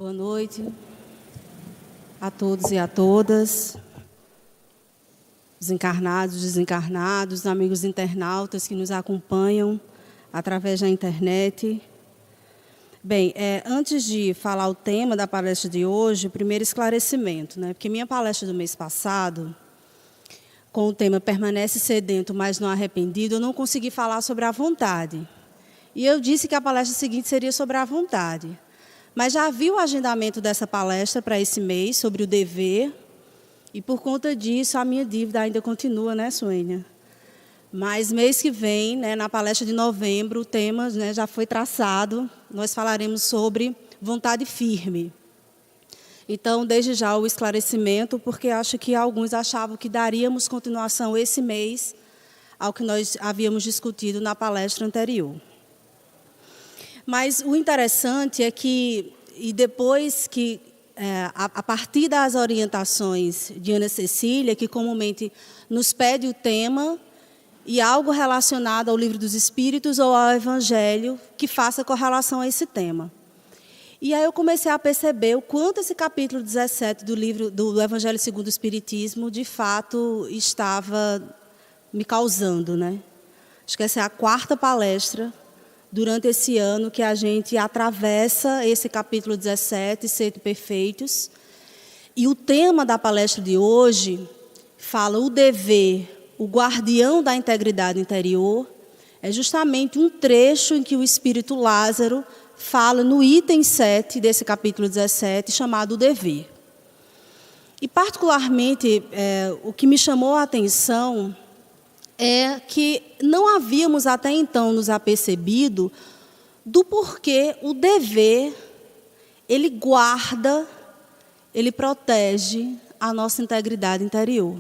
Boa noite a todos e a todas, os encarnados, os desencarnados, amigos internautas que nos acompanham através da internet. Bem, antes de falar o tema da palestra de hoje, o primeiro esclarecimento, né? Porque minha palestra do mês passado, com o tema Permanece Sedento, mas não arrependido, eu não consegui falar sobre a vontade. E eu disse que a palestra seguinte seria sobre a vontade. Mas já vi o agendamento dessa palestra para esse mês, sobre o dever, e por conta disso a minha dívida ainda continua, né, Suênia? Mas mês que vem, né, na palestra de novembro, o tema, né, já foi traçado, nós falaremos sobre vontade firme. Então, desde já o esclarecimento, porque acho que alguns achavam que daríamos continuação esse mês ao que nós havíamos discutido na palestra anterior. Mas o interessante é que, e depois que, a partir das orientações de Ana Cecília, que comumente nos pede o tema e algo relacionado ao Livro dos Espíritos ou ao Evangelho que faça correlação a esse tema. E aí eu comecei a perceber o quanto esse capítulo 17 do livro do Evangelho segundo o Espiritismo, de fato, estava me causando, né? Acho que essa é a 4ª palestra durante esse ano que a gente atravessa esse capítulo 17, Sede Perfeitos. E o tema da palestra de hoje fala o dever, o guardião da integridade interior. É justamente um trecho em que o Espírito Lázaro fala no item 7 desse capítulo 17, chamado o dever. E, particularmente, o que me chamou a atenção é que não havíamos até então nos apercebido do porquê o dever, ele guarda, ele protege a nossa integridade interior.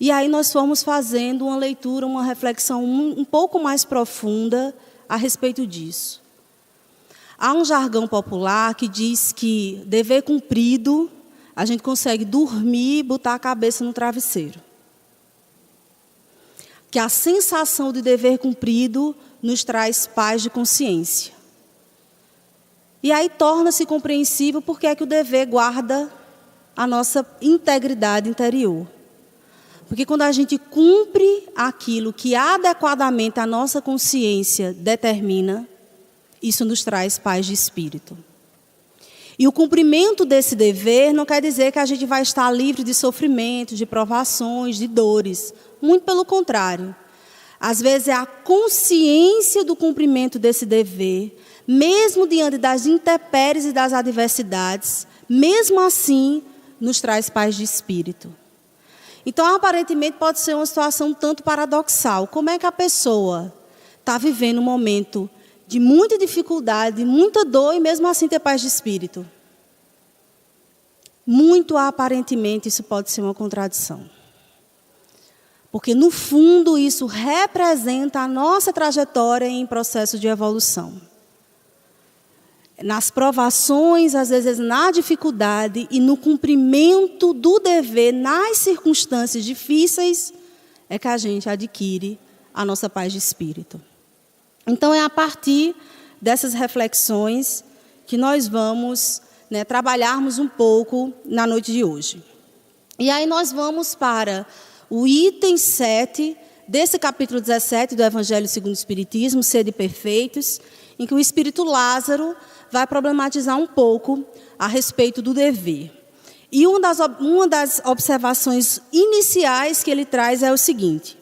E aí nós fomos fazendo uma leitura, uma reflexão um pouco mais profunda a respeito disso. Há um jargão popular que diz que dever cumprido, a gente consegue dormir e botar a cabeça no travesseiro. Que a sensação de dever cumprido nos traz paz de consciência. E aí torna-se compreensível porque é que o dever guarda a nossa integridade interior. Porque quando a gente cumpre aquilo que adequadamente a nossa consciência determina, isso nos traz paz de espírito. E o cumprimento desse dever não quer dizer que a gente vai estar livre de sofrimento, de provações, de dores. Muito pelo contrário. Às vezes é a consciência do cumprimento desse dever, mesmo diante das intempéries e das adversidades, mesmo assim nos traz paz de espírito. Então, aparentemente, pode ser uma situação um tanto paradoxal. Como é que a pessoa está vivendo um momento de muita dificuldade, muita dor, e mesmo assim ter paz de espírito? Muito aparentemente, isso pode ser uma contradição. Porque, no fundo, isso representa a nossa trajetória em processo de evolução. Nas provações, às vezes na dificuldade e no cumprimento do dever, nas circunstâncias difíceis, é que a gente adquire a nossa paz de espírito. Então, é a partir dessas reflexões que nós vamos, né, trabalharmos um pouco na noite de hoje. E aí nós vamos para o item 7 desse capítulo 17 do Evangelho segundo o Espiritismo, Sede Perfeitos, em que o Espírito Lázaro vai problematizar um pouco a respeito do dever. E uma das observações iniciais que ele traz é o seguinte: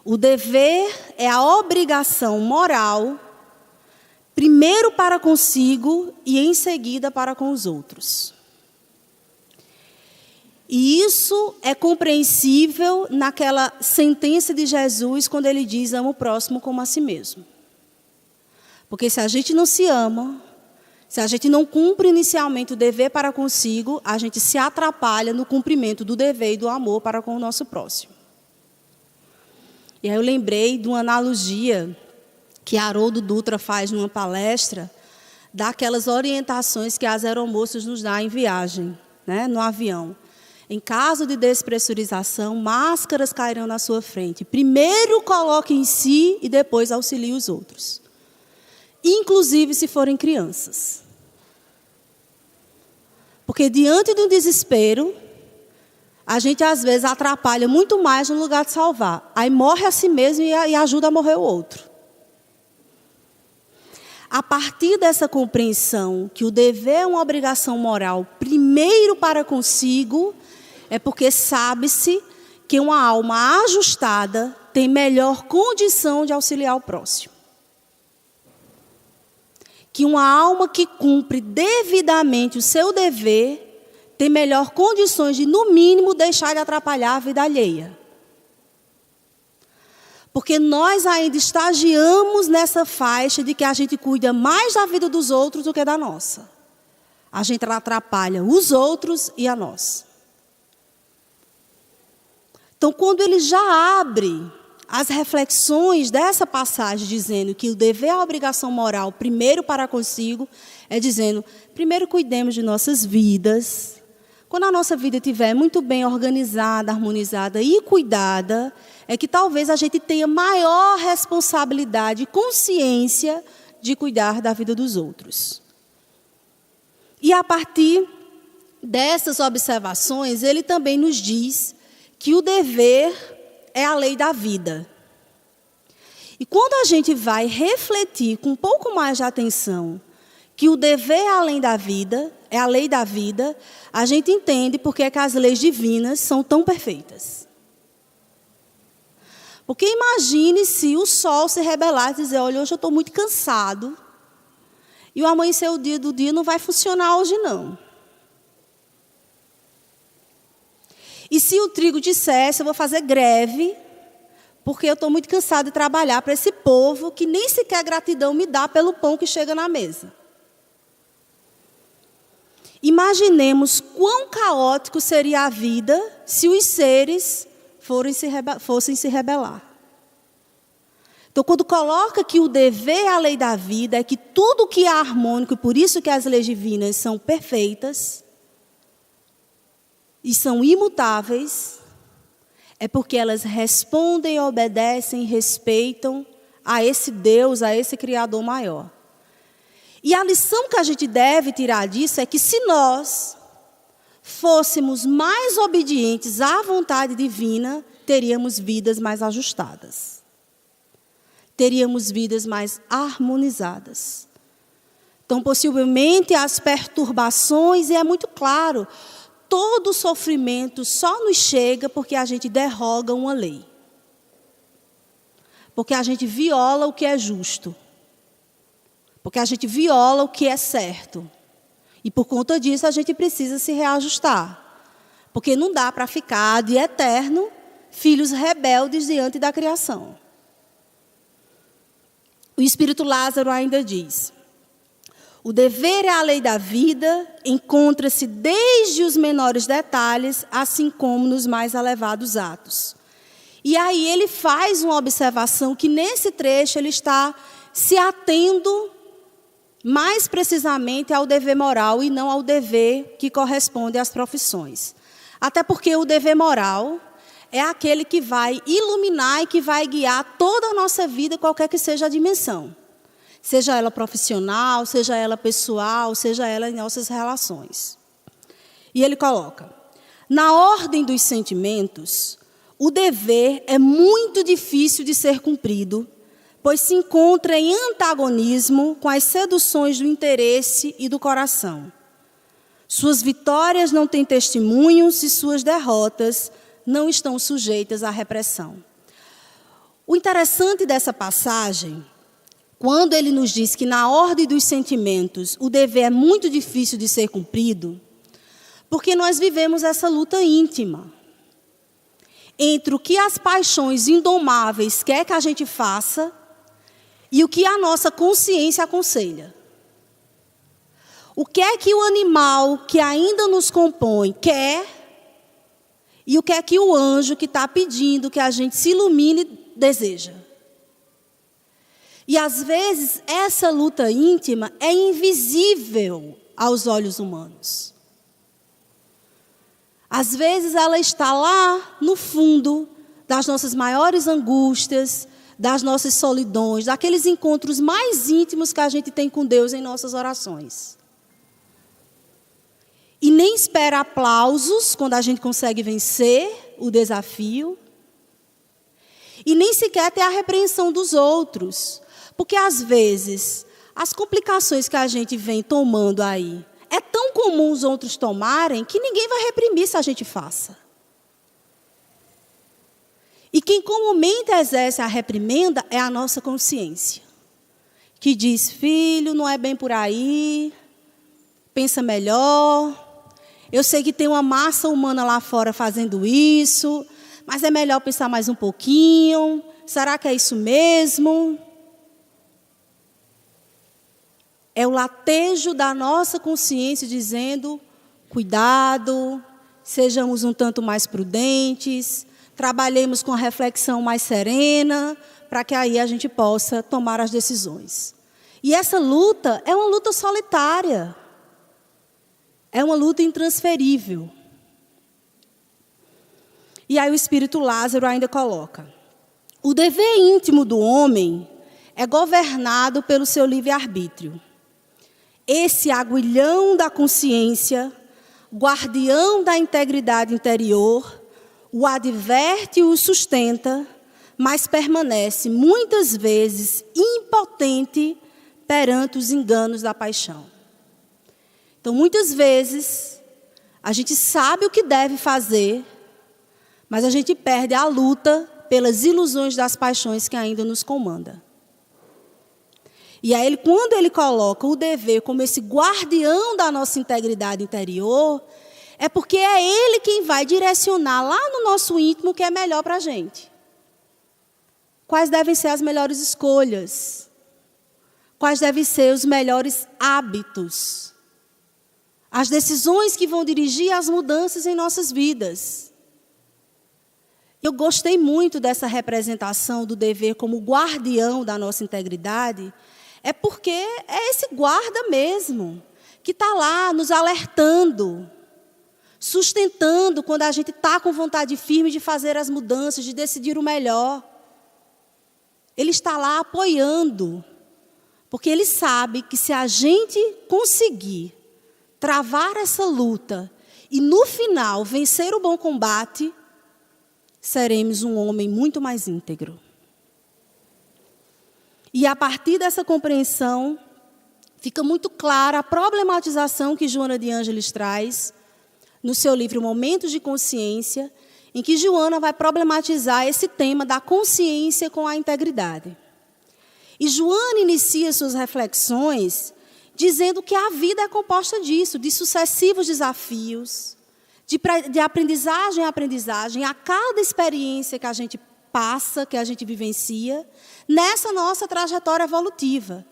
o dever é a obrigação moral, primeiro para consigo e em seguida para com os outros. E isso é compreensível naquela sentença de Jesus, quando ele diz: ama o próximo como a si mesmo. Porque se a gente não se ama, se a gente não cumpre inicialmente o dever para consigo, a gente se atrapalha no cumprimento do dever e do amor para com o nosso próximo. E aí eu lembrei de uma analogia que Haroldo Dutra faz numa palestra, daquelas orientações que as aeromoças nos dão em viagem, né, no avião. Em caso de despressurização, máscaras cairão na sua frente. Primeiro coloque em si e depois auxilie os outros. Inclusive se forem crianças. Porque diante do desespero, a gente às vezes atrapalha muito mais no lugar de salvar. Aí morre a si mesmo e ajuda a morrer o outro. A partir dessa compreensão que o dever é uma obrigação moral, primeiro para consigo, é porque sabe-se que uma alma ajustada tem melhor condição de auxiliar o próximo. Que uma alma que cumpre devidamente o seu dever tem melhor condições de, no mínimo, deixar de atrapalhar a vida alheia. Porque nós ainda estagiamos nessa faixa de que a gente cuida mais da vida dos outros do que da nossa. A gente atrapalha os outros e a nós. Então, quando ele já abre as reflexões dessa passagem, dizendo que o dever é a obrigação moral, primeiro para consigo, é dizendo, primeiro cuidemos de nossas vidas. Quando a nossa vida estiver muito bem organizada, harmonizada e cuidada, é que talvez a gente tenha maior responsabilidade e consciência de cuidar da vida dos outros. E a partir dessas observações, ele também nos diz que o dever é a lei da vida. E quando a gente vai refletir com um pouco mais de atenção que o dever é além da vida, é a lei da vida, a gente entende porque é que as leis divinas são tão perfeitas. Porque imagine se o sol se rebelar e dizer, olha, hoje eu estou muito cansado, e o amanhecer do dia não vai funcionar hoje não. E se o trigo dissesse, eu vou fazer greve, porque eu estou muito cansado de trabalhar para esse povo que nem sequer gratidão me dá pelo pão que chega na mesa. Imaginemos quão caótico seria a vida se os seres fossem se rebelar. Então, quando coloca que o dever é a lei da vida, é que tudo que é harmônico, e por isso que as leis divinas são perfeitas e são imutáveis, é porque elas respondem, obedecem, respeitam a esse Deus, a esse Criador maior. E a lição que a gente deve tirar disso é que se nós fôssemos mais obedientes à vontade divina, teríamos vidas mais ajustadas. Teríamos vidas mais harmonizadas. Então, possivelmente, as perturbações, e é muito claro, todo sofrimento só nos chega porque a gente derroga uma lei. Porque a gente viola o que é justo. Porque a gente viola o que é certo. E por conta disso a gente precisa se reajustar. Porque não dá para ficar de eterno filhos rebeldes diante da criação. O Espírito Lázaro ainda diz, o dever é a lei da vida, encontra-se desde os menores detalhes, assim como nos mais elevados atos. E aí ele faz uma observação que nesse trecho ele está se atendo mais precisamente ao dever moral e não ao dever que corresponde às profissões. Até porque o dever moral é aquele que vai iluminar e que vai guiar toda a nossa vida, qualquer que seja a dimensão. Seja ela profissional, seja ela pessoal, seja ela em nossas relações. E ele coloca, na ordem dos sentimentos, o dever é muito difícil de ser cumprido, pois se encontra em antagonismo com as seduções do interesse e do coração. Suas vitórias não têm testemunhos e suas derrotas não estão sujeitas à repressão. O interessante dessa passagem, quando ele nos diz que na ordem dos sentimentos o dever é muito difícil de ser cumprido, porque nós vivemos essa luta íntima entre o que as paixões indomáveis quer que a gente faça e o que a nossa consciência aconselha. O que é que o animal que ainda nos compõe quer e o que é que o anjo que está pedindo que a gente se ilumine deseja. E às vezes essa luta íntima é invisível aos olhos humanos. Às vezes ela está lá no fundo das nossas maiores angústias, das nossas solidões, daqueles encontros mais íntimos que a gente tem com Deus em nossas orações. E nem espera aplausos quando a gente consegue vencer o desafio. E nem sequer ter a repreensão dos outros. Porque, às vezes, as complicações que a gente vem tomando aí, é tão comum os outros tomarem, que ninguém vai reprimir se a gente faça. E quem comumente exerce a reprimenda é a nossa consciência. Que diz, filho, não é bem por aí, pensa melhor. Eu sei que tem uma massa humana lá fora fazendo isso, mas é melhor pensar mais um pouquinho. Será que é isso mesmo? É o latejo da nossa consciência dizendo, cuidado, sejamos um tanto mais prudentes, trabalhemos com a reflexão mais serena, para que aí a gente possa tomar as decisões. E essa luta é uma luta solitária. É uma luta intransferível. E aí o Espírito Lázaro ainda coloca: o dever íntimo do homem é governado pelo seu livre-arbítrio. Esse aguilhão da consciência, guardião da integridade interior, o adverte e o sustenta, mas permanece muitas vezes impotente perante os enganos da paixão. Então, muitas vezes, a gente sabe o que deve fazer, mas a gente perde a luta pelas ilusões das paixões que ainda nos comandam. E aí, quando ele coloca o dever como esse guardião da nossa integridade interior, é porque é ele quem vai direcionar lá no nosso íntimo o que é melhor para a gente. Quais devem ser as melhores escolhas? Quais devem ser os melhores hábitos? As decisões que vão dirigir as mudanças em nossas vidas. Eu gostei muito dessa representação do dever como guardião da nossa integridade, é porque é esse guarda mesmo, que está lá nos alertando, sustentando quando a gente está com vontade firme de fazer as mudanças, de decidir o melhor. Ele está lá apoiando, porque ele sabe que se a gente conseguir travar essa luta e, no final, vencer o bom combate, seremos um homem muito mais íntegro. E, a partir dessa compreensão, fica muito clara a problematização que Joana de Ângeles traz no seu livro Momentos de Consciência, em que Joana vai problematizar esse tema da consciência com a integridade. E Joana inicia suas reflexões dizendo que a vida é composta disso, de sucessivos desafios, de aprendizagem em aprendizagem, a cada experiência que a gente passa, que a gente vivencia, nessa nossa trajetória evolutiva.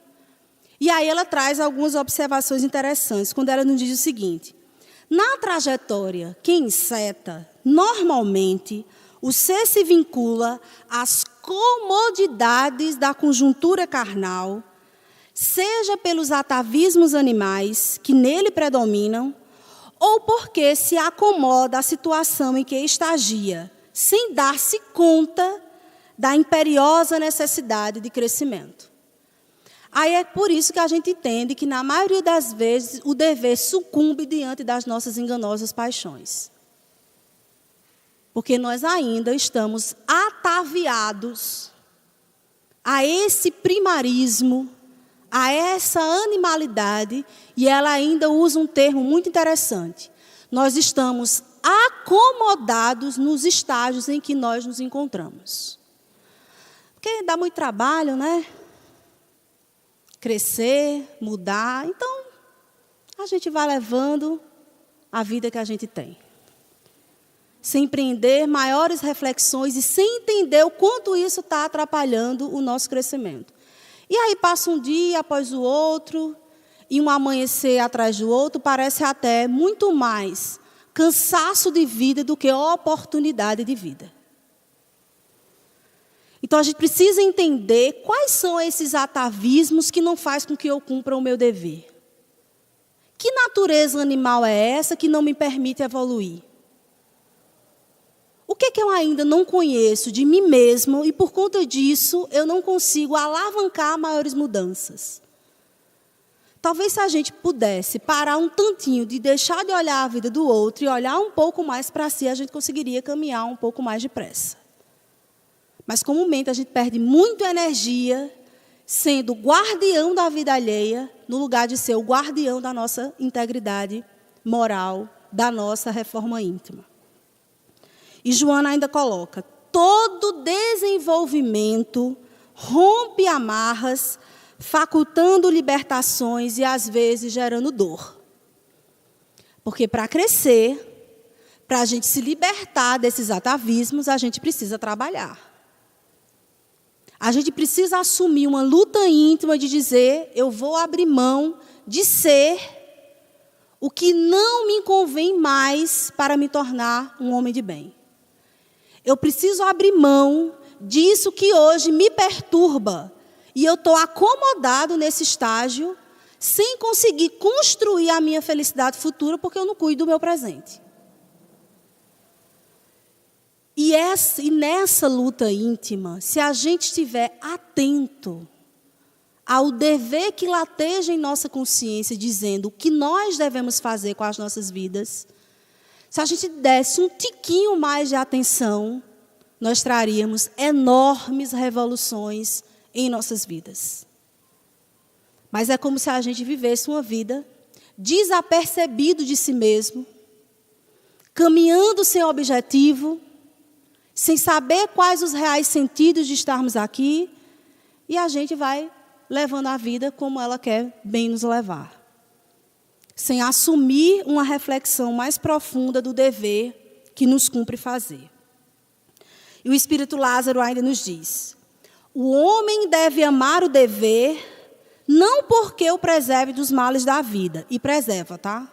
E aí ela traz algumas observações interessantes, quando ela nos diz o seguinte: na trajetória que enceta, normalmente, o ser se vincula às comodidades da conjuntura carnal, seja pelos atavismos animais que nele predominam, ou porque se acomoda à situação em que estagia, sem dar-se conta da imperiosa necessidade de crescimento. Aí é por isso que a gente entende que, na maioria das vezes, o dever sucumbe diante das nossas enganosas paixões. Porque nós ainda estamos ataviados a esse primarismo, a essa animalidade, e ela ainda usa um termo muito interessante. Nós estamos acomodados nos estágios em que nós nos encontramos. Porque dá muito trabalho, né? Crescer, mudar. Então, a gente vai levando a vida que a gente tem. Sem empreender maiores reflexões e sem entender o quanto isso está atrapalhando o nosso crescimento. E aí passa um dia após o outro, e um amanhecer atrás do outro, parece até muito mais cansaço de vida do que oportunidade de vida. Então, a gente precisa entender quais são esses atavismos que não fazem com que eu cumpra o meu dever. Que natureza animal é essa que não me permite evoluir? O que eu ainda não conheço de mim mesmo e, por conta disso, eu não consigo alavancar maiores mudanças? Talvez se a gente pudesse parar um tantinho de deixar de olhar a vida do outro e olhar um pouco mais para si, a gente conseguiria caminhar um pouco mais depressa. Mas comumente a gente perde muita energia sendo guardião da vida alheia, no lugar de ser o guardião da nossa integridade moral, da nossa reforma íntima. E Joana ainda coloca: todo desenvolvimento rompe amarras, facultando libertações e, às vezes, gerando dor. Porque para crescer, para a gente se libertar desses atavismos, a gente precisa trabalhar. A gente precisa assumir uma luta íntima de dizer: eu vou abrir mão de ser o que não me convém mais para me tornar um homem de bem. Eu preciso abrir mão disso que hoje me perturba. E eu estou acomodado nesse estágio, sem conseguir construir a minha felicidade futura, porque eu não cuido do meu presente. E nessa luta íntima, se a gente estiver atento ao dever que lateja em nossa consciência, dizendo o que nós devemos fazer com as nossas vidas, se a gente desse um tiquinho mais de atenção, nós traríamos enormes revoluções em nossas vidas. Mas é como se a gente vivesse uma vida desapercebido de si mesmo, caminhando sem objetivo, sem saber quais os reais sentidos de estarmos aqui, e a gente vai levando a vida como ela quer bem nos levar, sem assumir uma reflexão mais profunda do dever que nos cumpre fazer. E o Espírito Lázaro ainda nos diz: o homem deve amar o dever, não porque o preserve dos males da vida. E preserva, tá?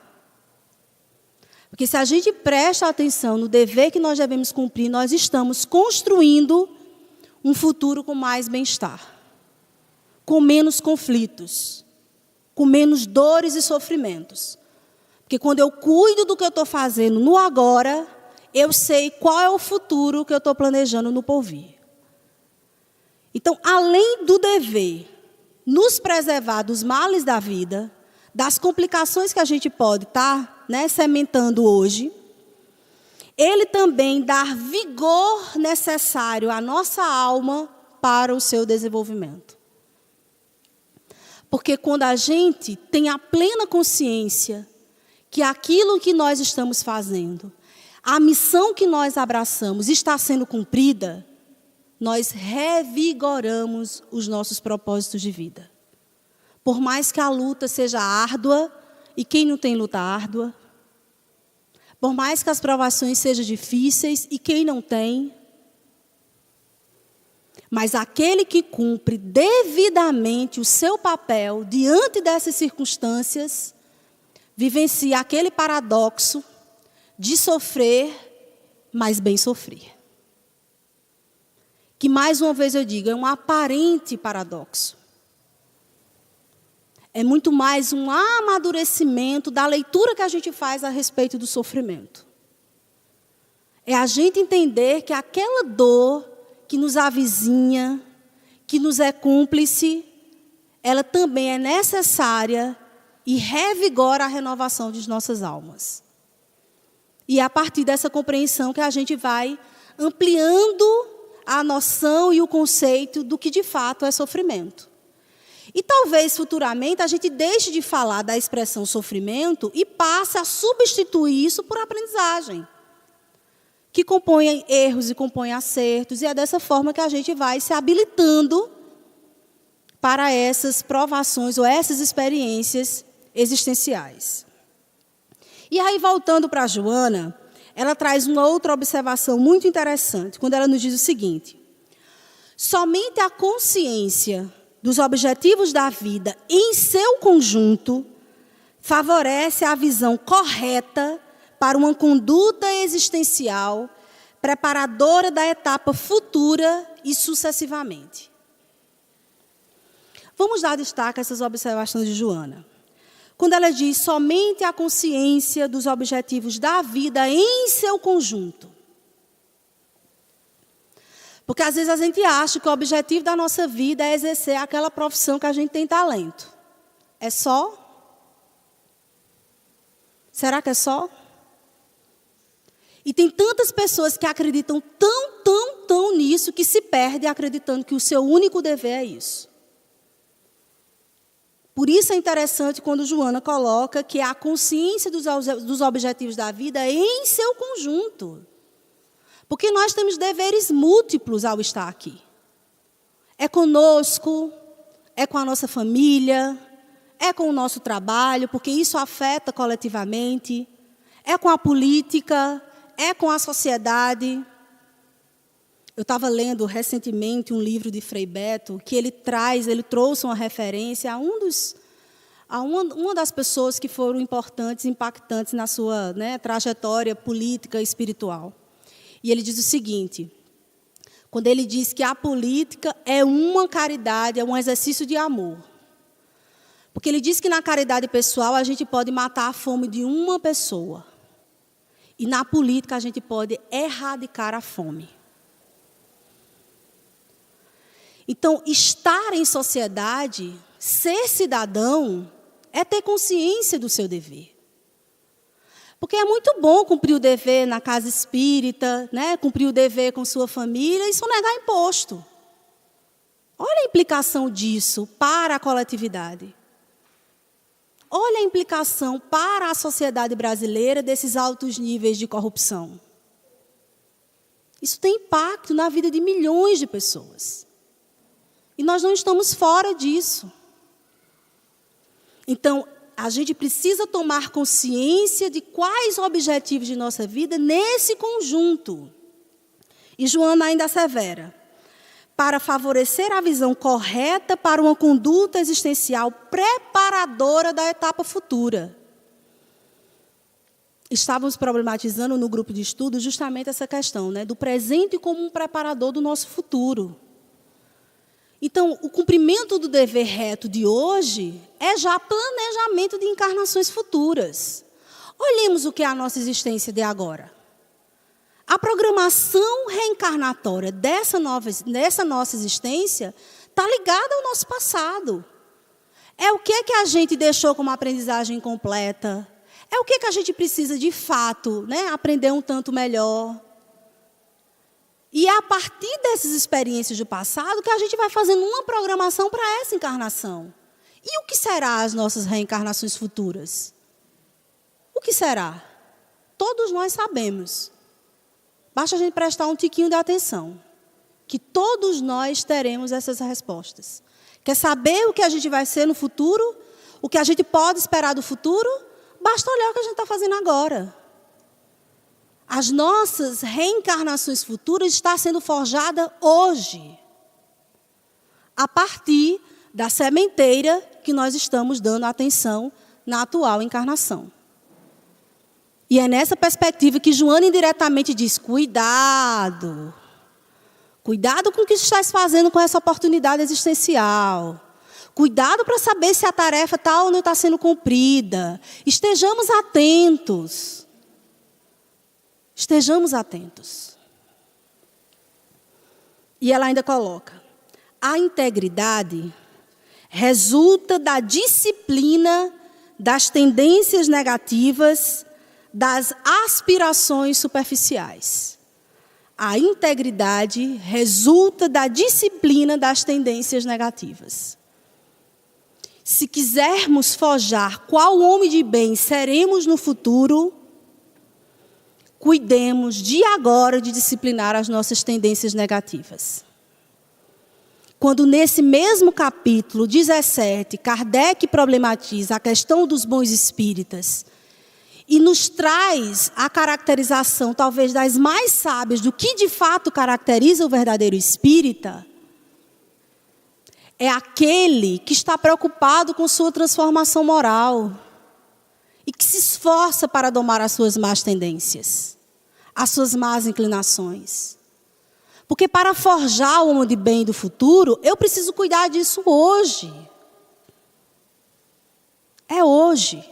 Porque se a gente presta atenção no dever que nós devemos cumprir, nós estamos construindo um futuro com mais bem-estar, com menos conflitos, com menos dores e sofrimentos. Porque quando eu cuido do que eu estou fazendo no agora, eu sei qual é o futuro que eu estou planejando no porvir. Então, além do dever nos preservar dos males da vida, das complicações que a gente pode estar sementando hoje, ele também dá vigor necessário à nossa alma para o seu desenvolvimento. Porque quando a gente tem a plena consciência que aquilo que nós estamos fazendo, a missão que nós abraçamos está sendo cumprida, nós revigoramos os nossos propósitos de vida. Por mais que a luta seja árdua, e quem não tem luta árdua? Por mais que as provações sejam difíceis, e quem não tem? Mas aquele que cumpre devidamente o seu papel diante dessas circunstâncias, vivencia aquele paradoxo de sofrer, mas bem sofrer. Que, mais uma vez eu digo, é um aparente paradoxo. É muito mais um amadurecimento da leitura que a gente faz a respeito do sofrimento. É a gente entender que aquela dor que nos avizinha, que nos é cúmplice, ela também é necessária e revigora a renovação de nossas almas. E é a partir dessa compreensão que a gente vai ampliando a noção e o conceito do que de fato é sofrimento. E talvez futuramente a gente deixe de falar da expressão sofrimento e passe a substituir isso por aprendizagem, que compõe erros e compõe acertos, e é dessa forma que a gente vai se habilitando para essas provações ou essas experiências existenciais. E aí, voltando para a Joana, ela traz uma outra observação muito interessante, quando ela nos diz o seguinte: somente a consciência dos objetivos da vida em seu conjunto favorece a visão correta para uma conduta existencial preparadora da etapa futura e sucessivamente. Vamos dar destaque a essas observações de Joana. Quando ela diz somente a consciência dos objetivos da vida em seu conjunto. Porque às vezes a gente acha que o objetivo da nossa vida é exercer aquela profissão que a gente tem talento. É só? Será que é só? E tem tantas pessoas que acreditam tão nisso que se perdem acreditando que o seu único dever é isso. Por isso é interessante quando Joana coloca que a consciência dos objetivos da vida em seu conjunto. Porque nós temos deveres múltiplos ao estar aqui. É conosco, é com a nossa família, é com o nosso trabalho, porque isso afeta coletivamente, é com a política, é com a sociedade. Eu estava lendo recentemente um livro de Frei Beto, que ele trouxe uma referência a uma das pessoas que foram importantes, impactantes na sua trajetória política e espiritual. E ele diz o seguinte, quando ele diz que a política é uma caridade, é um exercício de amor. Porque ele diz que na caridade pessoal a gente pode matar a fome de uma pessoa. E na política a gente pode erradicar a fome. Então, estar em sociedade, ser cidadão, é ter consciência do seu dever. Porque é muito bom cumprir o dever na casa espírita, cumprir o dever com sua família e sonegar imposto. Olha a implicação disso para a coletividade. Olha a implicação para a sociedade brasileira desses altos níveis de corrupção. Isso tem impacto na vida de milhões de pessoas. E nós não estamos fora disso. Então, a gente precisa tomar consciência de quais objetivos de nossa vida nesse conjunto. E Joana ainda assevera, para favorecer a visão correta para uma conduta existencial preparadora da etapa futura. Estávamos problematizando no grupo de estudo justamente essa questão, do presente como um preparador do nosso futuro. Então, o cumprimento do dever reto de hoje é já planejamento de encarnações futuras. Olhemos o que é a nossa existência de agora. A programação reencarnatória dessa nossa existência está ligada ao nosso passado. É o que a gente deixou como aprendizagem completa. É o que a gente precisa, de fato, aprender um tanto melhor. E é a partir dessas experiências do passado que a gente vai fazendo uma programação para essa encarnação. E o que será as nossas reencarnações futuras? O que será? Todos nós sabemos. Basta a gente prestar um tiquinho de atenção. Que todos nós teremos essas respostas. Quer saber o que a gente vai ser no futuro? O que a gente pode esperar do futuro? Basta olhar o que a gente está fazendo agora. As nossas reencarnações futuras estão sendo forjadas hoje. A partir da sementeira que nós estamos dando atenção na atual encarnação. E é nessa perspectiva que Joana indiretamente diz, cuidado. Cuidado com o que estás fazendo com essa oportunidade existencial. Cuidado para saber se a tarefa tal ou não está sendo cumprida. Estejamos atentos. Estejamos atentos. E ela ainda coloca, a integridade resulta da disciplina das tendências negativas, das aspirações superficiais. A integridade resulta da disciplina das tendências negativas. Se quisermos forjar qual homem de bem seremos no futuro, cuidemos de agora de disciplinar as nossas tendências negativas. Quando nesse mesmo capítulo 17, Kardec problematiza a questão dos bons espíritas e nos traz a caracterização, talvez das mais sábias, do que de fato caracteriza o verdadeiro espírita, é aquele que está preocupado com sua transformação moral e que se esforça para domar as suas más tendências, as suas más inclinações. Porque para forjar o homem de bem do futuro, eu preciso cuidar disso hoje. É hoje.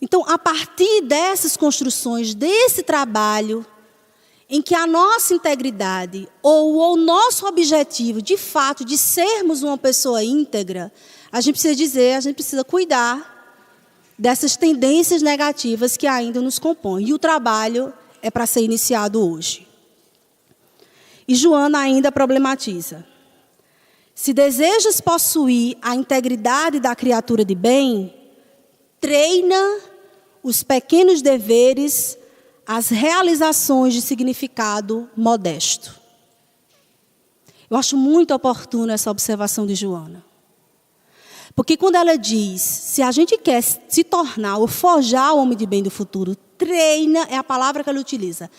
Então, a partir dessas construções, desse trabalho, em que a nossa integridade ou o nosso objetivo, de fato, de sermos uma pessoa íntegra, a gente precisa cuidar dessas tendências negativas que ainda nos compõem. E o trabalho é para ser iniciado hoje. E Joana ainda problematiza. Se desejas possuir a integridade da criatura de bem, treina os pequenos deveres, as realizações de significado modesto. Eu acho muito oportuna essa observação de Joana. Porque quando ela diz, se a gente quer se tornar ou forjar o homem de bem do futuro, treina, é a palavra que ela utiliza,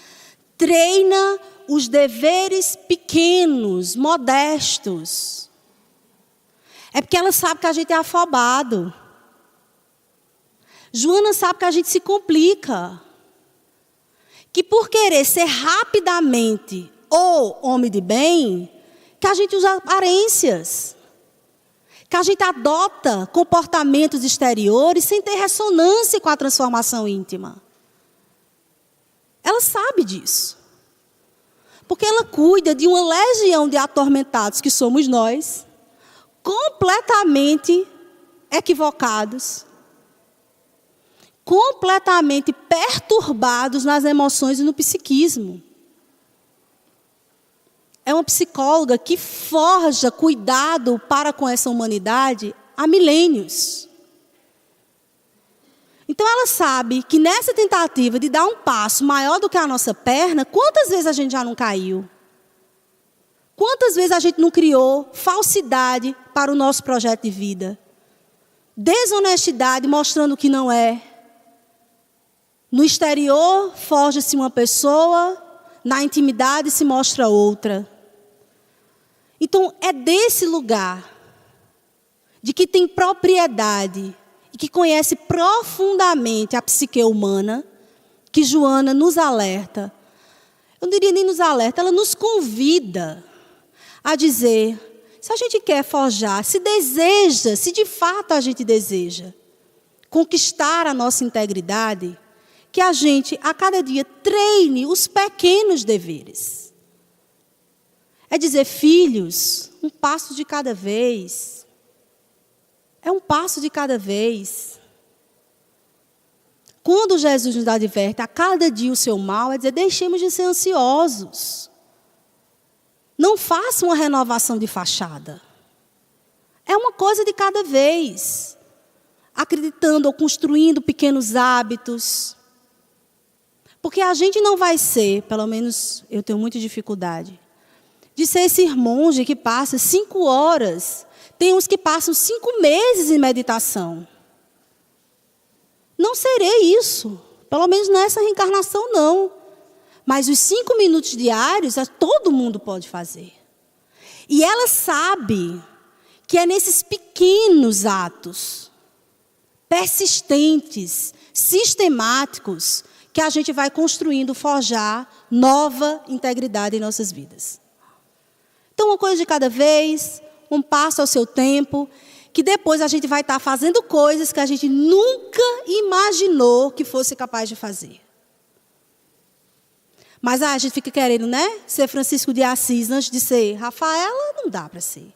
treina os deveres pequenos, modestos. É porque ela sabe que a gente é afobado. Joana sabe que a gente se complica. Que por querer ser rapidamente o homem de bem, que a gente usa aparências. Que a gente adota comportamentos exteriores sem ter ressonância com a transformação íntima. Ela sabe disso. Porque ela cuida de uma legião de atormentados que somos nós, completamente equivocados, completamente perturbados nas emoções e no psiquismo. É uma psicóloga que forja cuidado para com essa humanidade há milênios. Então ela sabe que nessa tentativa de dar um passo maior do que a nossa perna, quantas vezes a gente já não caiu? Quantas vezes a gente não criou falsidade para o nosso projeto de vida? Desonestidade mostrando que não é. No exterior forja-se uma pessoa, na intimidade se mostra outra. Então é desse lugar, de que tem propriedade e que conhece profundamente a psique humana, que Joana nos alerta. Eu não diria nem nos alerta, ela nos convida a dizer, se a gente quer forjar, se deseja, se de fato a gente deseja conquistar a nossa integridade, que a gente, a cada dia, treine os pequenos deveres. É dizer, filhos, um passo de cada vez. É um passo de cada vez. Quando Jesus nos adverte a cada dia o seu mal, é dizer, deixemos de ser ansiosos. Não faça uma renovação de fachada. É uma coisa de cada vez. Acreditando ou construindo pequenos hábitos. Porque a gente não vai ser, pelo menos eu tenho muita dificuldade, de ser esse monge que passa 5 horas. Tem uns que passam 5 meses em meditação. Não serei isso. Pelo menos nessa reencarnação, não. Mas os 5 minutos diários, todo mundo pode fazer. E ela sabe que é nesses pequenos atos, persistentes, sistemáticos, que a gente vai construindo, forjar nova integridade em nossas vidas. Então, uma coisa de cada vez, um passo ao seu tempo, que depois a gente vai estar fazendo coisas que a gente nunca imaginou que fosse capaz de fazer. Mas a gente fica querendo, né? Ser Francisco de Assis antes de ser Rafaela, não dá para ser.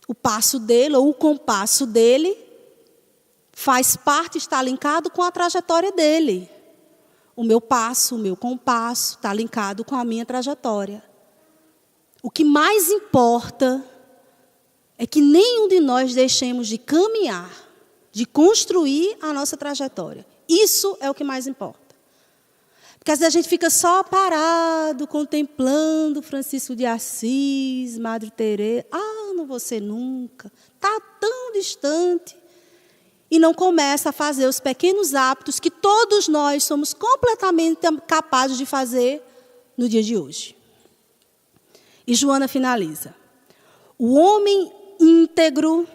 O passo dele, ou o compasso dele, faz parte, está linkado com a trajetória dele. O meu passo, o meu compasso, está linkado com a minha trajetória. O que mais importa é que nenhum de nós deixemos de caminhar, de construir a nossa trajetória. Isso é o que mais importa. Porque às vezes a gente fica só parado, contemplando Francisco de Assis, Madre Teresa. Ah, não vou ser nunca. Está tão distante. E não começa a fazer os pequenos hábitos que todos nós somos completamente capazes de fazer no dia de hoje. E Joana finaliza. O homem íntegro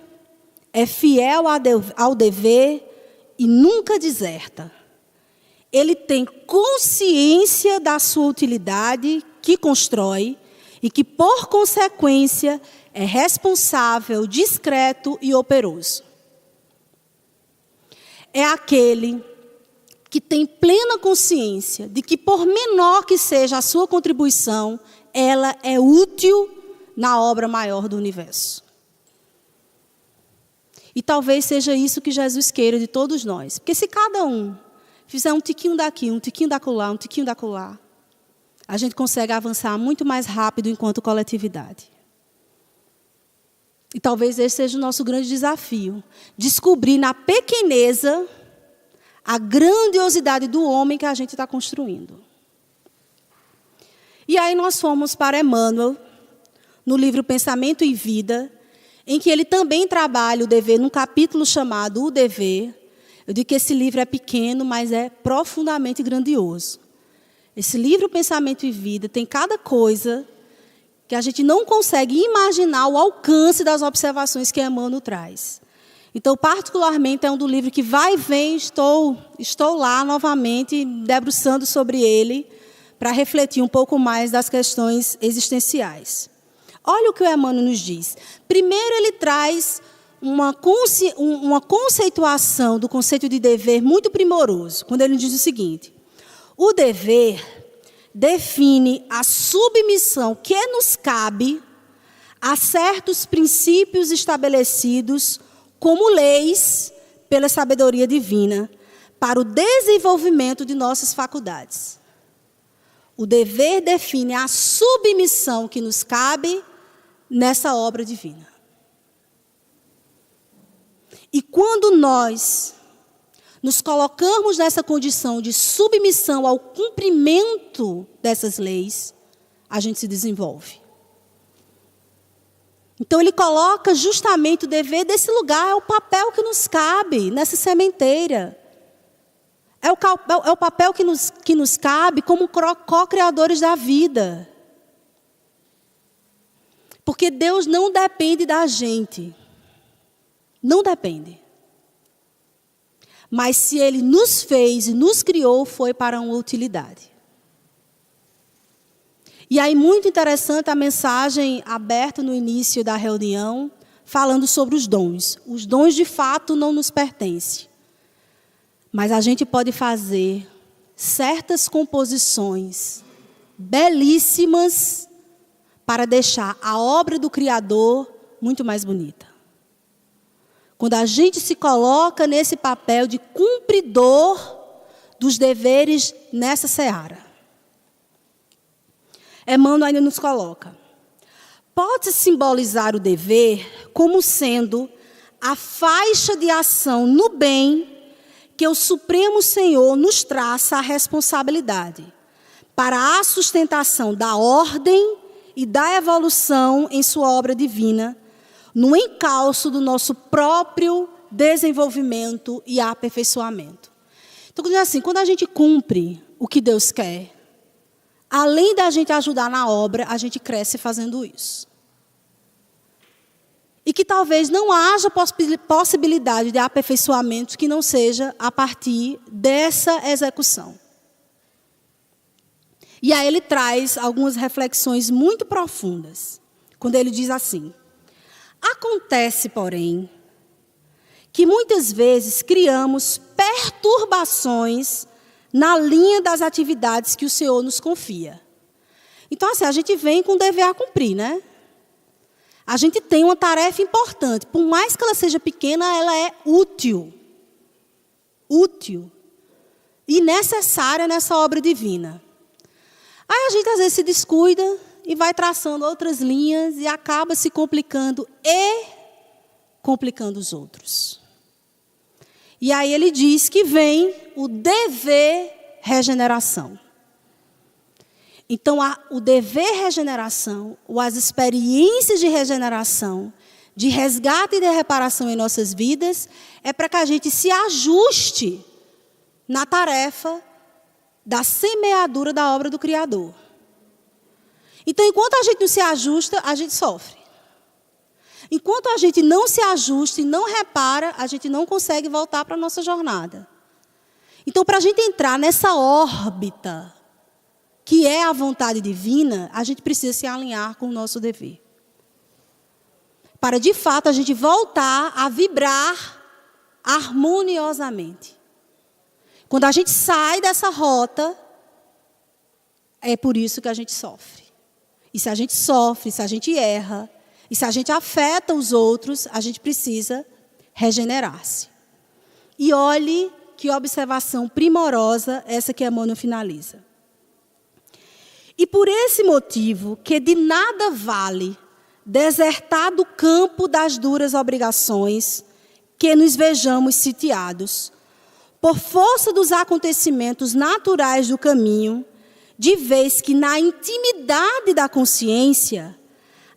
é fiel ao dever e nunca deserta. Ele tem consciência da sua utilidade que constrói e que, por consequência, é responsável, discreto e operoso. É aquele que tem plena consciência de que, por menor que seja a sua contribuição, ela é útil na obra maior do universo. E talvez seja isso que Jesus queira de todos nós. Porque se cada um fizer um tiquinho daqui, um tiquinho da acolá, um tiquinho da acolá, a gente consegue avançar muito mais rápido enquanto coletividade. E talvez esse seja o nosso grande desafio. Descobrir na pequeneza a grandiosidade do homem que a gente está construindo. E aí nós fomos para Emmanuel, no livro Pensamento e Vida, em que ele também trabalha o dever, num capítulo chamado O Dever. Eu digo que esse livro é pequeno, mas é profundamente grandioso. Esse livro Pensamento e Vida tem cada coisa que a gente não consegue imaginar o alcance das observações que Emmanuel traz. Então, particularmente, é um do livro que vai e vem, estou lá novamente, debruçando sobre ele, para refletir um pouco mais das questões existenciais. Olha o que o Emmanuel nos diz. Primeiro, ele traz uma conceituação do conceito de dever muito primoroso, quando ele diz o seguinte: o dever define a submissão que nos cabe a certos princípios estabelecidos como leis pela sabedoria divina para o desenvolvimento de nossas faculdades. O dever define a submissão que nos cabe nessa obra divina. E quando nós nos colocamos nessa condição de submissão ao cumprimento dessas leis, a gente se desenvolve. Então, ele coloca justamente o dever desse lugar, é o papel que nos cabe nessa sementeira. É o papel que nos cabe como co-criadores da vida. Porque Deus não depende da gente. Não depende. Mas se Ele nos fez e nos criou, foi para uma utilidade. E aí, muito interessante a mensagem aberta no início da reunião, falando sobre os dons. Os dons, de fato, não nos pertencem. Mas a gente pode fazer certas composições belíssimas para deixar a obra do Criador muito mais bonita. Quando a gente se coloca nesse papel de cumpridor dos deveres nessa seara. Emmanuel ainda nos coloca: pode-se simbolizar o dever como sendo a faixa de ação no bem que o Supremo Senhor nos traça a responsabilidade para a sustentação da ordem e da evolução em sua obra divina, no encalço do nosso próprio desenvolvimento e aperfeiçoamento. Então, quando a gente cumpre o que Deus quer, além da gente ajudar na obra, a gente cresce fazendo isso. E que talvez não haja possibilidade de aperfeiçoamento que não seja a partir dessa execução. E aí ele traz algumas reflexões muito profundas, quando ele diz assim: acontece, porém, que muitas vezes criamos perturbações na linha das atividades que o Senhor nos confia. Então, assim, a gente vem com um dever a cumprir, né? A gente tem uma tarefa importante. Por mais que ela seja pequena, ela é útil. Útil. E necessária nessa obra divina. Aí a gente, às vezes, se descuida e vai traçando outras linhas e acaba se complicando e complicando os outros. E aí ele diz que vem o dever regeneração. Então, o dever regeneração, ou as experiências de regeneração, de resgate e de reparação em nossas vidas, é para que a gente se ajuste na tarefa da semeadura da obra do Criador. Então, enquanto a gente não se ajusta, a gente sofre. Enquanto a gente não se ajusta e não repara, a gente não consegue voltar para a nossa jornada. Então, para a gente entrar nessa órbita, que é a vontade divina, a gente precisa se alinhar com o nosso dever. Para, de fato, a gente voltar a vibrar harmoniosamente. Quando a gente sai dessa rota, é por isso que a gente sofre. E se a gente sofre, se a gente erra, e se a gente afeta os outros, a gente precisa regenerar-se. E olhe que observação primorosa essa que Emmanuel finaliza. E por esse motivo, que de nada vale desertar do campo das duras obrigações, que nos vejamos sitiados, por força dos acontecimentos naturais do caminho, de vez que na intimidade da consciência,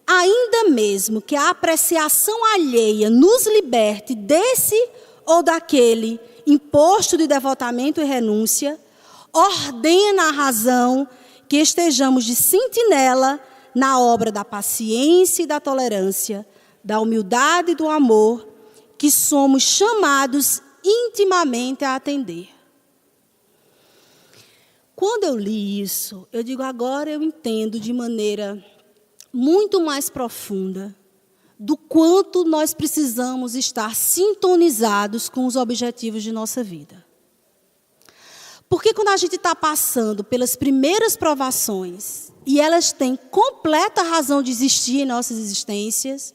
ainda mesmo que a apreciação alheia nos liberte desse ou daquele imposto de devotamento e renúncia, ordena a razão que estejamos de sentinela na obra da paciência e da tolerância, da humildade e do amor, que somos chamados intimamente a atender. Quando eu li isso, eu digo, agora eu entendo de maneira muito mais profunda do quanto nós precisamos estar sintonizados com os objetivos de nossa vida. Porque quando a gente está passando pelas primeiras provações, e elas têm completa razão de existir em nossas existências,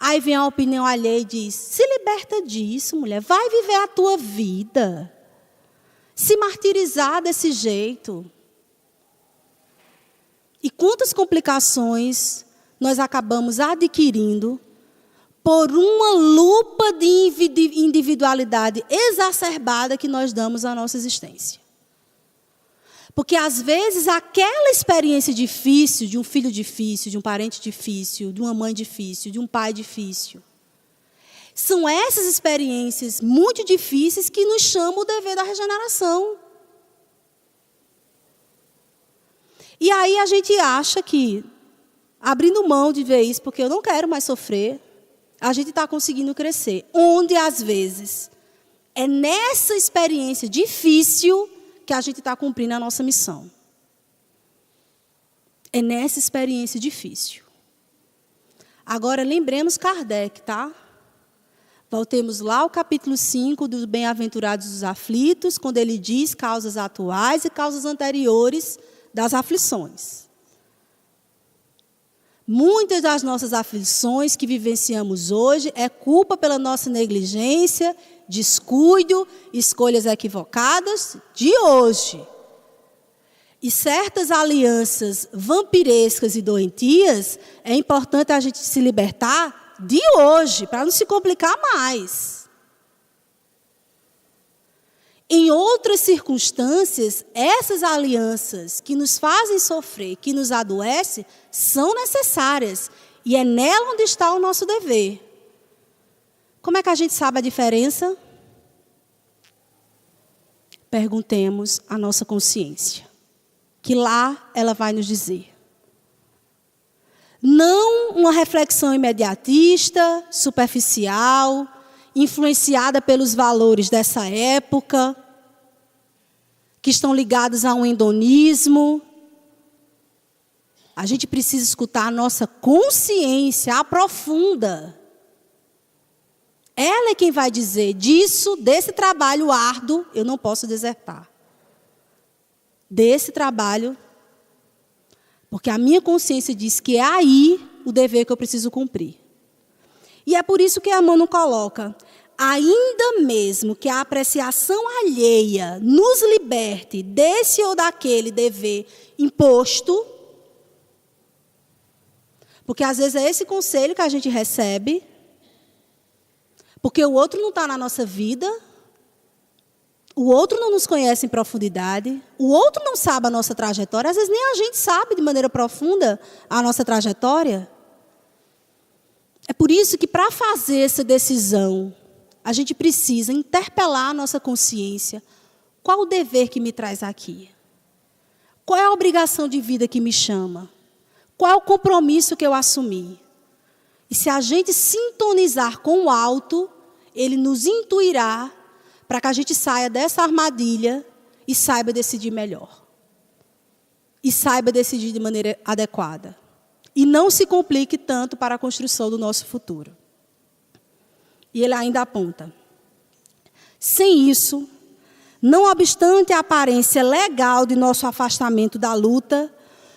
aí vem a opinião alheia e diz, se liberta disso, mulher, vai viver a tua vida. Se martirizar desse jeito. E quantas complicações nós acabamos adquirindo por uma lupa de individualidade exacerbada que nós damos à nossa existência. Porque, às vezes, aquela experiência difícil, de um filho difícil, de um parente difícil, de uma mãe difícil, de um pai difícil, são essas experiências muito difíceis que nos chamam o dever da regeneração. E aí a gente acha que, abrindo mão de ver isso, porque eu não quero mais sofrer, a gente está conseguindo crescer. Onde, às vezes, é nessa experiência difícil que a gente está cumprindo a nossa missão. É nessa experiência difícil. Agora, lembremos Kardec, tá? Voltemos lá ao capítulo 5 dos Bem-aventurados dos Aflitos, quando ele diz causas atuais e causas anteriores das aflições. Muitas das nossas aflições que vivenciamos hoje é culpa pela nossa negligência, descuido, escolhas equivocadas de hoje. E certas alianças vampirescas e doentias, é importante a gente se libertar de hoje, para não se complicar mais. Em outras circunstâncias, essas alianças que nos fazem sofrer, que nos adoecem, são necessárias. E é nela onde está o nosso dever. Como é que a gente sabe a diferença? Perguntemos à nossa consciência. Que lá ela vai nos dizer. Não uma reflexão imediatista, superficial, influenciada pelos valores dessa época, que estão ligados a um hedonismo. A gente precisa escutar a nossa consciência aprofunda. Ela é quem vai dizer, desse trabalho árduo, eu não posso desertar. Desse trabalho, porque a minha consciência diz que é aí o dever que eu preciso cumprir. E é por isso que Emmanuel coloca, ainda mesmo que a apreciação alheia nos liberte desse ou daquele dever imposto, porque às vezes é esse conselho que a gente recebe, porque o outro não está na nossa vida, o outro não nos conhece em profundidade, o outro não sabe a nossa trajetória, às vezes nem a gente sabe de maneira profunda a nossa trajetória. É por isso que, para fazer essa decisão, a gente precisa interpelar a nossa consciência. Qual o dever que me traz aqui? Qual é a obrigação de vida que me chama? Qual é o compromisso que eu assumi? E se a gente sintonizar com o alto, ele nos intuirá para que a gente saia dessa armadilha e saiba decidir melhor. E saiba decidir de maneira adequada. E não se complique tanto para a construção do nosso futuro. E ele ainda aponta. Sem isso, não obstante a aparência legal de nosso afastamento da luta,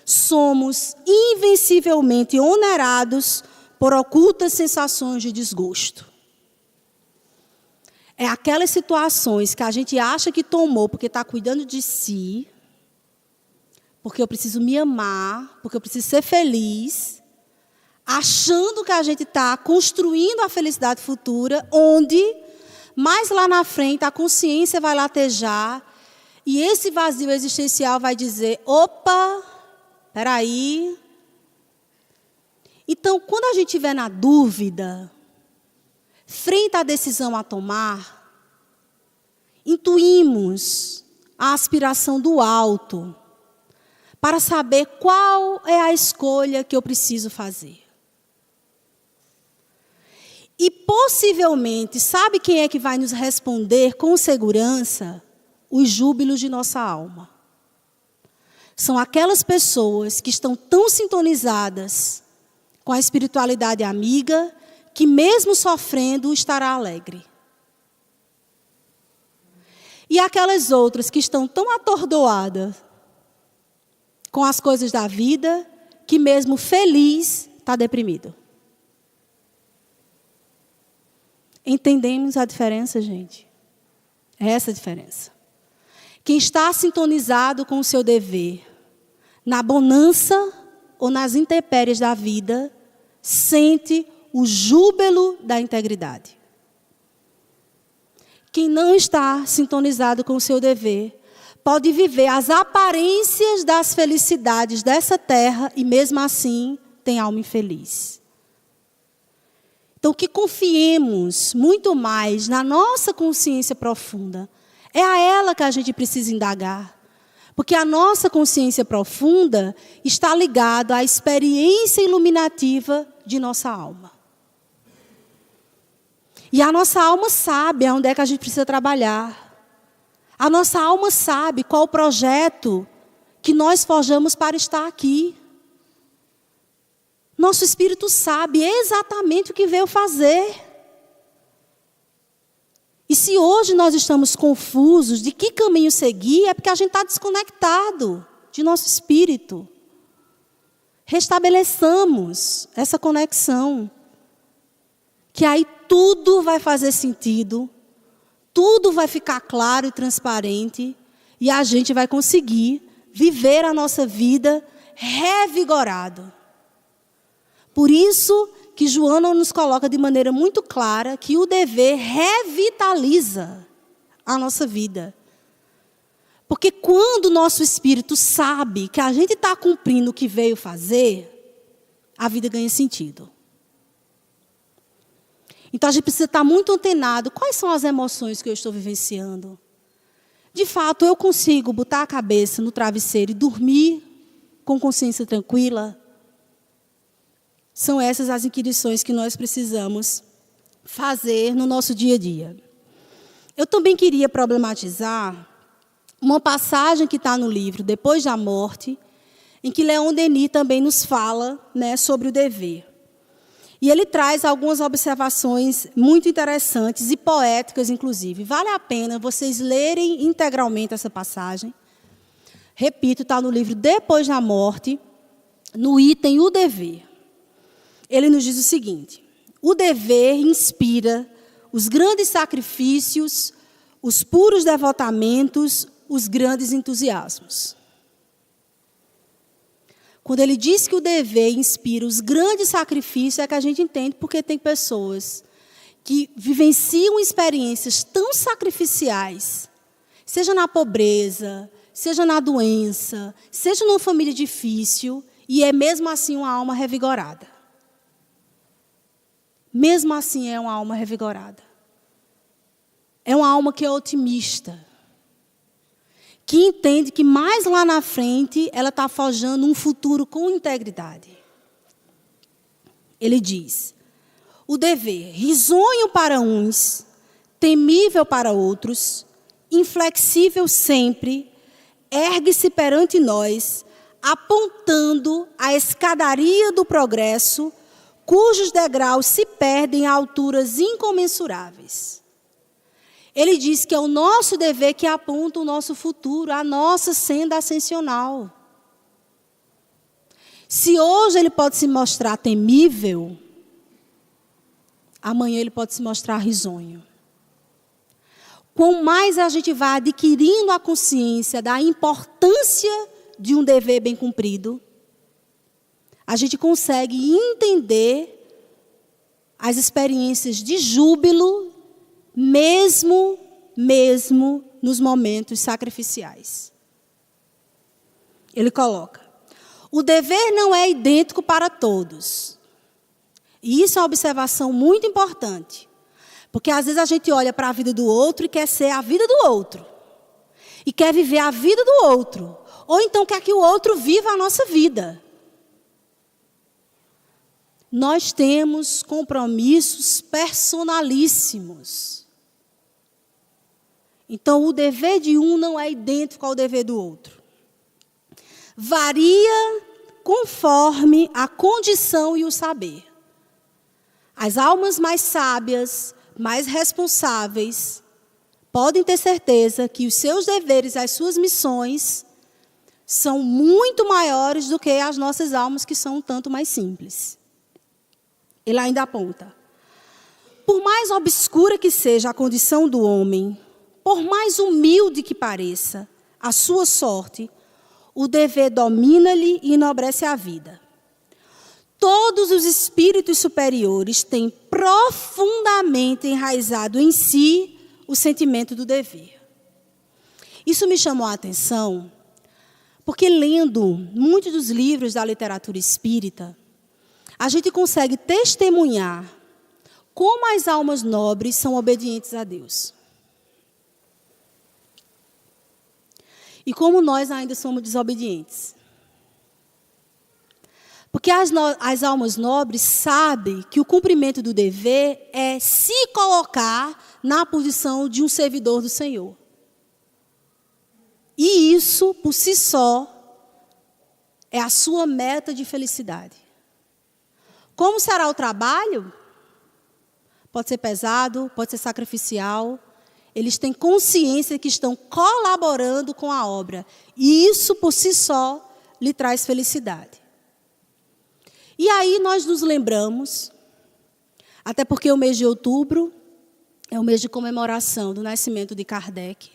somos invencivelmente onerados por ocultas sensações de desgosto. É aquelas situações que a gente acha que tomou porque está cuidando de si, porque eu preciso me amar, porque eu preciso ser feliz, achando que a gente está construindo a felicidade futura, onde, mais lá na frente, a consciência vai latejar e esse vazio existencial vai dizer, opa, espera aí. Então, quando a gente estiver na dúvida, frente à decisão a tomar, intuímos a aspiração do alto para saber qual é a escolha que eu preciso fazer. E possivelmente, sabe quem é que vai nos responder com segurança? Os júbilos de nossa alma. São aquelas pessoas que estão tão sintonizadas com a espiritualidade amiga, que mesmo sofrendo estará alegre. E aquelas outras que estão tão atordoadas com as coisas da vida, que mesmo feliz está deprimido. Entendemos a diferença, gente? É essa a diferença. Quem está sintonizado com o seu dever, na bonança ou nas intempéries da vida, sente o júbilo da integridade. Quem não está sintonizado com o seu dever, pode viver as aparências das felicidades dessa terra e mesmo assim tem alma infeliz. Então, que confiemos muito mais na nossa consciência profunda. É a ela que a gente precisa indagar. Porque a nossa consciência profunda está ligada à experiência iluminativa de nossa alma. E a nossa alma sabe aonde é que a gente precisa trabalhar. A nossa alma sabe qual o projeto que nós forjamos para estar aqui. Nosso espírito sabe exatamente o que veio fazer. E se hoje nós estamos confusos de que caminho seguir, é porque a gente está desconectado de nosso espírito. Restabeleçamos essa conexão. Que aí tudo vai fazer sentido, tudo vai ficar claro e transparente, e a gente vai conseguir viver a nossa vida revigorado. Por isso que Joana nos coloca de maneira muito clara que o dever revitaliza a nossa vida. Porque quando o nosso espírito sabe que a gente está cumprindo o que veio fazer, a vida ganha sentido. Então a gente precisa estar muito antenado. Quais são as emoções que eu estou vivenciando? De fato, eu consigo botar a cabeça no travesseiro e dormir com consciência tranquila? São essas as inquirições que nós precisamos fazer no nosso dia a dia. Eu também queria problematizar uma passagem que está no livro Depois da Morte, em que Leon Denis também nos fala, né, sobre o dever. E ele traz algumas observações muito interessantes e poéticas, inclusive. Vale a pena vocês lerem integralmente essa passagem. Repito, está no livro Depois da Morte, no item O Dever. Ele nos diz o seguinte: o dever inspira os grandes sacrifícios, os puros devotamentos, os grandes entusiasmos. Quando ele diz que o dever inspira os grandes sacrifícios, é que a gente entende porque tem pessoas que vivenciam experiências tão sacrificiais, seja na pobreza, seja na doença, seja numa família difícil, e é mesmo assim uma alma revigorada. Mesmo assim é uma alma revigorada. É uma alma que é otimista, que entende que mais lá na frente ela está forjando um futuro com integridade. Ele diz: o dever, risonho para uns, temível para outros, inflexível sempre, ergue-se perante nós, apontando a escadaria do progresso, cujos degraus se perdem a alturas incomensuráveis. Ele diz que é o nosso dever que aponta o nosso futuro, a nossa senda ascensional. Se hoje ele pode se mostrar temível, amanhã ele pode se mostrar risonho. Quanto mais a gente vai adquirindo a consciência da importância de um dever bem cumprido, a gente consegue entender as experiências de júbilo, mesmo nos momentos sacrificiais. Ele coloca: o dever não é idêntico para todos. E isso é uma observação muito importante. Porque às vezes a gente olha para a vida do outro e quer ser a vida do outro. E quer viver a vida do outro. Ou então quer que o outro viva a nossa vida. Nós temos compromissos personalíssimos. Então o dever de um não é idêntico ao dever do outro. Varia conforme a condição e o saber. As almas mais sábias, mais responsáveis, podem ter certeza que os seus deveres, as suas missões, são muito maiores do que as nossas almas, que são um tanto mais simples. Ele ainda aponta: por mais obscura que seja a condição do homem, por mais humilde que pareça a sua sorte, o dever domina-lhe e enobrece a vida. Todos os espíritos superiores têm profundamente enraizado em si o sentimento do dever. Isso me chamou a atenção, porque lendo muitos dos livros da literatura espírita, a gente consegue testemunhar como as almas nobres são obedientes a Deus. E como nós ainda somos desobedientes. Porque as almas nobres sabem que o cumprimento do dever é se colocar na posição de um servidor do Senhor. E isso, por si só, é a sua meta de felicidade. Como será o trabalho? Pode ser pesado, pode ser sacrificial. Eles têm consciência que estão colaborando com a obra. E isso, por si só, lhe traz felicidade. E aí nós nos lembramos, até porque o mês de outubro é o mês de comemoração do nascimento de Kardec,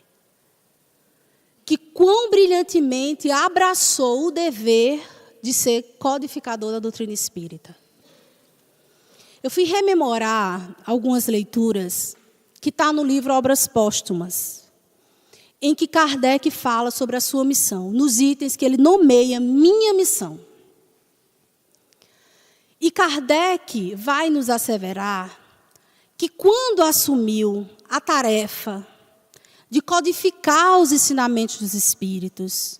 que quão brilhantemente abraçou o dever de ser codificador da doutrina espírita. Eu fui rememorar algumas leituras que está no livro Obras Póstumas, em que Kardec fala sobre a sua missão, nos itens que ele nomeia minha missão. E Kardec vai nos asseverar que quando assumiu a tarefa de codificar os ensinamentos dos espíritos,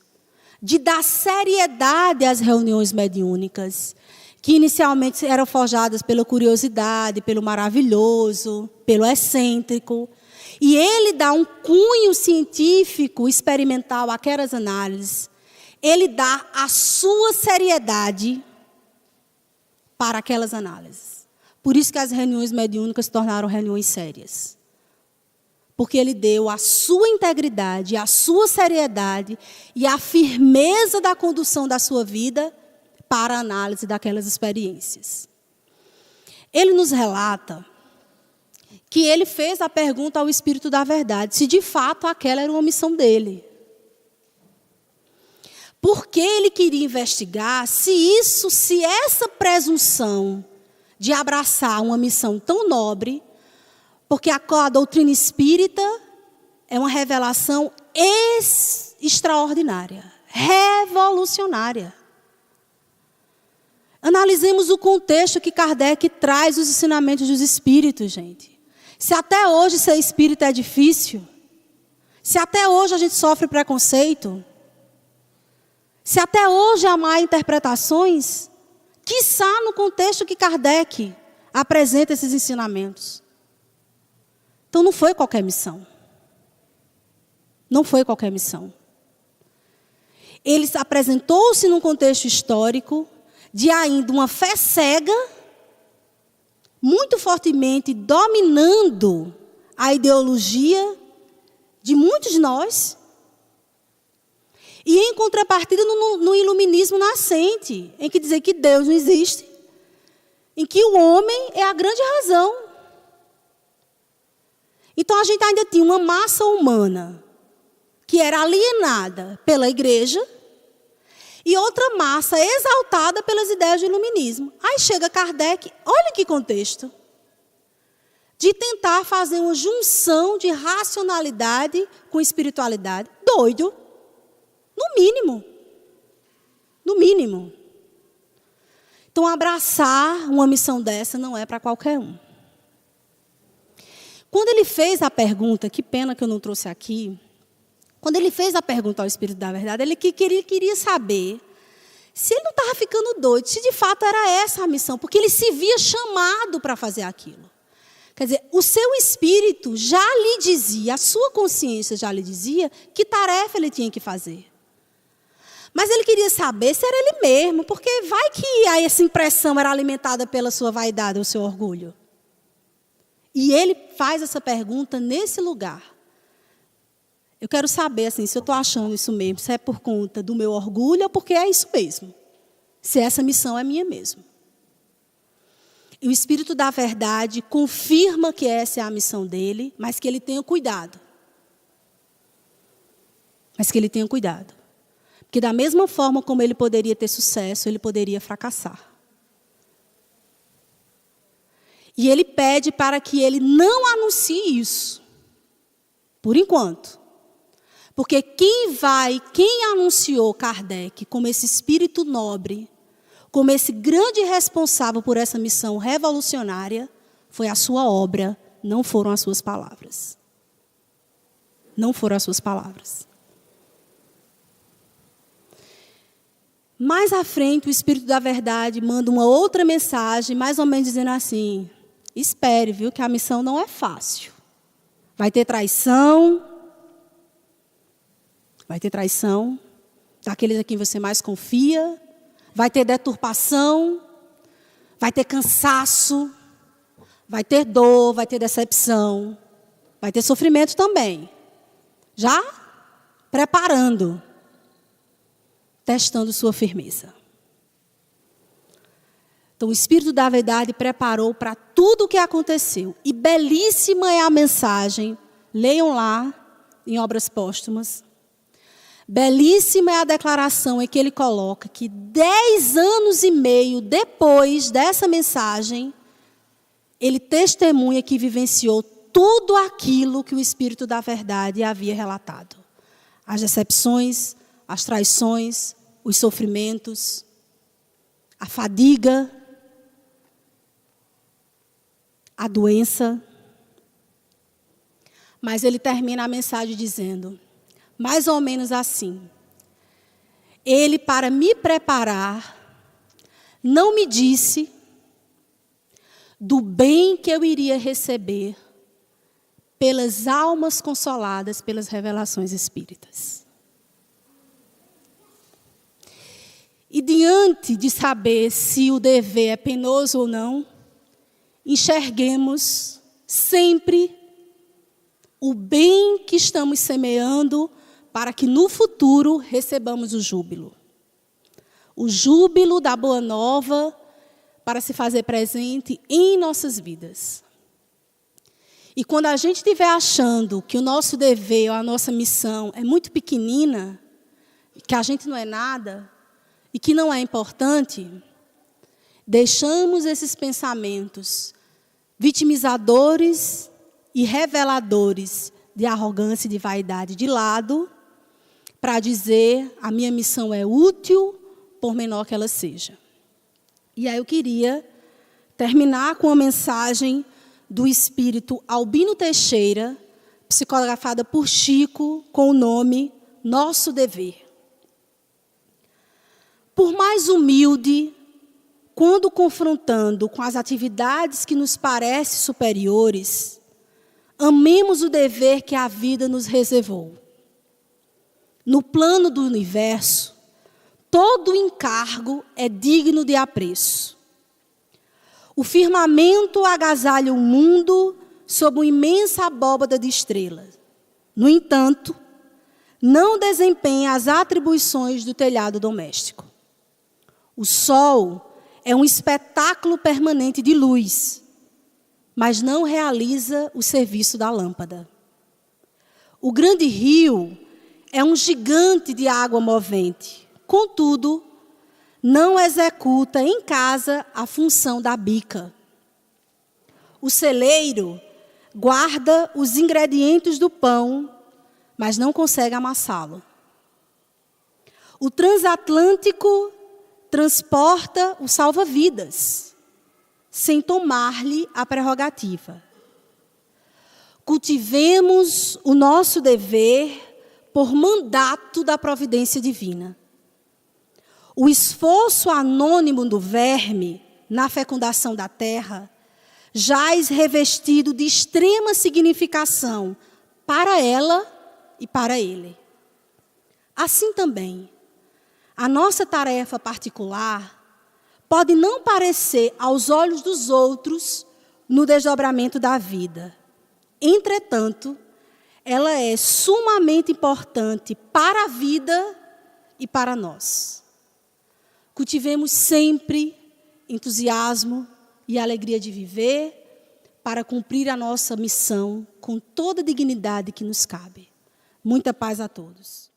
de dar seriedade às reuniões mediúnicas, que inicialmente eram forjadas pela curiosidade, pelo maravilhoso, pelo excêntrico, e ele dá um cunho científico, experimental àquelas análises, ele dá a sua seriedade para aquelas análises. Por isso que as reuniões mediúnicas se tornaram reuniões sérias. Porque ele deu a sua integridade, a sua seriedade e a firmeza da condução da sua vida para a análise daquelas experiências. Ele nos relata que ele fez a pergunta ao Espírito da Verdade, se de fato aquela era uma missão dele. Porque ele queria investigar se essa presunção de abraçar uma missão tão nobre, porque a doutrina espírita é uma revelação extraordinária, revolucionária. Analisemos o contexto que Kardec traz os ensinamentos dos espíritos, gente. Se até hoje ser espírita é difícil, se até hoje a gente sofre preconceito, se até hoje há má interpretações, quiçá no contexto que Kardec apresenta esses ensinamentos. Então não foi qualquer missão. Não foi qualquer missão. Ele apresentou-se num contexto histórico de ainda uma fé cega, muito fortemente dominando a ideologia de muitos de nós. E em contrapartida no iluminismo nascente, em que dizer que Deus não existe, em que o homem é a grande razão. Então a gente ainda tinha uma massa humana que era alienada pela igreja e outra massa exaltada pelas ideias do iluminismo. Aí chega Kardec, olha que contexto, de tentar fazer uma junção de racionalidade com espiritualidade. Doido. No mínimo. No mínimo. Então, abraçar uma missão dessa não é para qualquer um. Quando ele fez a pergunta, que pena que eu não trouxe aqui, quando ele fez a pergunta ao Espírito da Verdade, ele queria saber se ele não estava ficando doido, se de fato era essa a missão, porque ele se via chamado para fazer aquilo. Quer dizer, o seu espírito já lhe dizia, a sua consciência já lhe dizia que tarefa ele tinha que fazer. Mas ele queria saber se era ele mesmo, porque vai que essa impressão era alimentada pela sua vaidade ou seu orgulho. E ele faz essa pergunta nesse lugar. Eu quero saber assim, se eu estou achando isso mesmo, se é por conta do meu orgulho ou porque é isso mesmo. Se essa missão é minha mesmo. E o Espírito da Verdade confirma que essa é a missão dele, mas que ele tenha cuidado. Mas que ele tenha cuidado. Porque da mesma forma como ele poderia ter sucesso, ele poderia fracassar. E ele pede para que ele não anuncie isso. Por enquanto. Porque quem anunciou Kardec como esse espírito nobre, como esse grande responsável por essa missão revolucionária, foi a sua obra, não foram as suas palavras. Não foram as suas palavras. Mais à frente, o Espírito da Verdade manda uma outra mensagem, mais ou menos dizendo assim, espere, viu, que a missão não é fácil. Vai ter traição daqueles a quem você mais confia, vai ter deturpação, vai ter cansaço, vai ter dor, vai ter decepção, vai ter sofrimento também. Já preparando. Testando sua firmeza. Então, o Espírito da Verdade preparou para tudo o que aconteceu. E belíssima é a mensagem, leiam lá, em Obras Póstumas. Belíssima é a declaração em que ele coloca que 10 anos e meio depois dessa mensagem, ele testemunha que vivenciou tudo aquilo que o Espírito da Verdade havia relatado. As decepções, as traições, os sofrimentos, a fadiga, a doença. Mas ele termina a mensagem dizendo, mais ou menos assim, ele, para me preparar, não me disse do bem que eu iria receber pelas almas consoladas pelas revelações espíritas. E diante de saber se o dever é penoso ou não, enxerguemos sempre o bem que estamos semeando para que no futuro recebamos o júbilo. O júbilo da boa nova para se fazer presente em nossas vidas. E quando a gente estiver achando que o nosso dever ou a nossa missão é muito pequenina, que a gente não é nada, e que não é importante, deixamos esses pensamentos vitimizadores e reveladores de arrogância e de vaidade de lado, para dizer, a minha missão é útil, por menor que ela seja. E aí eu queria terminar com a mensagem do espírito Albino Teixeira, psicografada por Chico, com o nome Nosso Dever. Por mais humilde, quando confrontando com as atividades que nos parecem superiores, amemos o dever que a vida nos reservou. No plano do universo, todo encargo é digno de apreço. O firmamento agasalha o mundo sob uma imensa abóbada de estrelas. No entanto, não desempenha as atribuições do telhado doméstico. O sol é um espetáculo permanente de luz, mas não realiza o serviço da lâmpada. O grande rio é um gigante de água movente, contudo, não executa em casa a função da bica. O celeiro guarda os ingredientes do pão, mas não consegue amassá-lo. O transatlântico transporta o salva-vidas, sem tomar-lhe a prerrogativa. Cultivemos o nosso dever por mandato da providência divina. O esforço anônimo do verme na fecundação da terra jaz revestido de extrema significação para ela e para ele. Assim também, a nossa tarefa particular pode não parecer aos olhos dos outros no desdobramento da vida. Entretanto, ela é sumamente importante para a vida e para nós. Cultivemos sempre entusiasmo e alegria de viver para cumprir a nossa missão com toda a dignidade que nos cabe. Muita paz a todos.